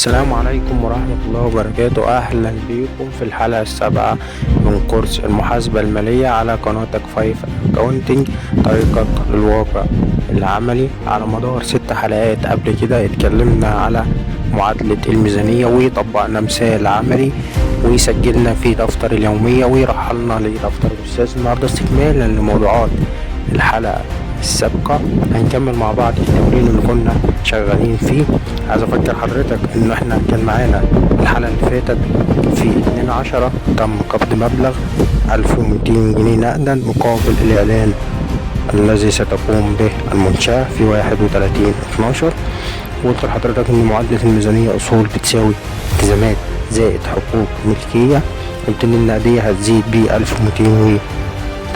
السلام عليكم ورحمة الله وبركاته. أهلا بيكم في الحلقة السابعة من كورس المحاسبة المالية على قناتك فايف أكاونتنج، طريقك للواقع العملي. على مدار 6 حلقات قبل كده اتكلمنا على معادلة الميزانية وطبقنا مثال عملي وسجلنا في دفتر اليومية ورحلنا لدفتر الأستاذ. النهاردة استكمالا لموضوعات الحلقة السابقة هنكمل مع بعض التمرين اللي كنا شغالين فيه. عايز افكر حضرتك ان احنا كان معانا الحلقة اللي فاتت في 2/10 تم قبض مبلغ 1200 جنيه نقدا مقابل الاعلان الذي ستقوم به المنشأة في 31/12. وقلت لحضرتك ان معادلة الميزانية اصول بتساوي التزامات زائد حقوق ملكية. قلت ان النقدية هتزيد ب 1200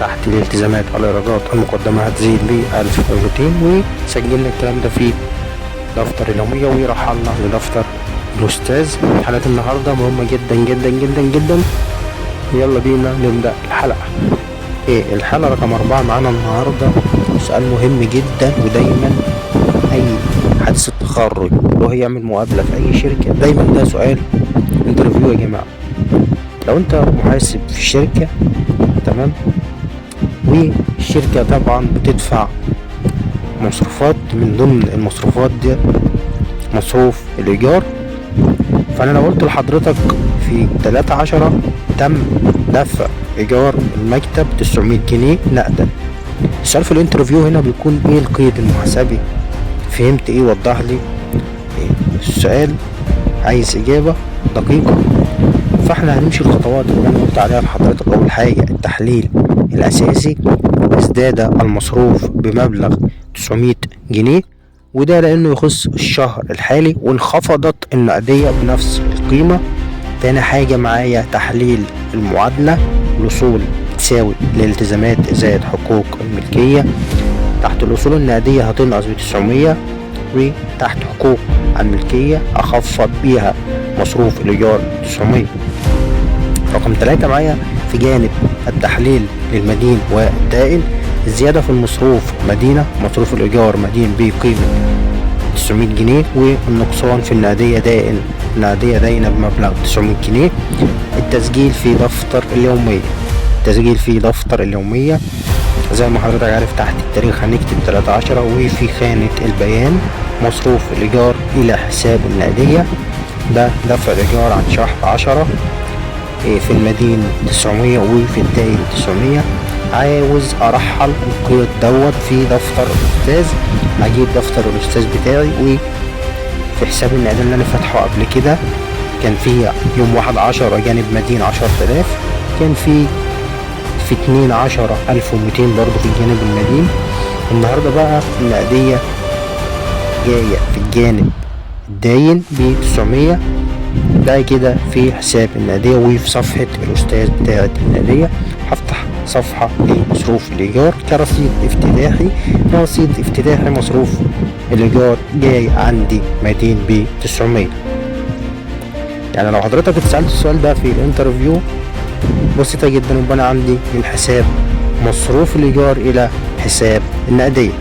تحت الالتزامات الإيرادات المقدمة هتزيد ب 1200، وسجلنا الكلام ده في دفتر اليومية ورحلنا لدفتر الأستاذ. حلقة النهاردة مهمة جدا جدا جدا جدا. يلا بينا نبدأ الحلقة. الحلقة رقم 4 معانا النهاردة سؤال مهم جدا، ودايما أي حديث التخرج لو هيعمل مقابلة في أي شركة دايما ده سؤال انترفيو يا جماعة. لو أنت محاسب في شركة تمام، والشركة طبعا بتدفع مصروفات، من ضمن المصروفات دي مصروف الإيجار. فأنا لو قلت لحضرتك في 3/10 تم دفع إيجار المكتب 900 جنيه نقدا، السؤال في الانترفيو هنا بيكون ايه القيد المحاسبي؟ فهمت ايه؟ وضح لي. السؤال عايز إجابة دقيقة. فاحنا هنمشي الخطوات اللي انا قلت عليها لحضرتك. اول حاجة التحليل الاساسي، ازداد المصروف بمبلغ 900 جنيه وده لانه يخص الشهر الحالي، وانخفضت النقدية بنفس القيمة. تاني حاجة معايا تحليل المعادلة، الاصول تساوي الالتزامات زائد حقوق الملكية. تحت الاصول النقدية هتنقص ب900، وتحت حقوق الملكية اخفض بيها مصروف الايجار 900. رقم 3 معايا في جانب التحليل للمدين والدائن، الزيادة في المصروف مدينة، مصروف الإيجار مدين بقيمة 900 جنيه، والنقصان في النقدية دائن، نقدية داينة بمبلغ 900 جنيه. التسجيل في دفتر اليومية، التسجيل في دفتر اليومية زي ما حضرتك عارف تحت التاريخ هنكتب 3/10، وفي خانة البيان مصروف الإيجار إلى حساب النقدية، ده دفع الإيجار عن شهر 10 في المدين 900 وفي الدائن 900. عاوز ارحل القيد دوت في دفتر الاستاذ، هجيب دفتر الاستاذ بتاعي وفي حساب النقدية اللي انا فاتحه قبل كده كان فيه يوم 1/10 جانب مدين 10,000، كان في 2/10 1200 برضو في الجانب المدين. النهاردة بقى النقدية جاية في الجانب الداين ب900، ده كده في حساب النقدية وفي صفحة الأستاذ بتاعة النقدية. هفتح صفحة لمصروف الإيجار كرصيد افتتاحي، رصيد افتتاحي مصروف الإيجار جاي عندي مدين ب900. يعني لو حضرتك اتسألت السؤال ده في الانترفيو بسيطة جدا، يبقى أنا عندي من حساب مصروف الإيجار إلى حساب النقدية.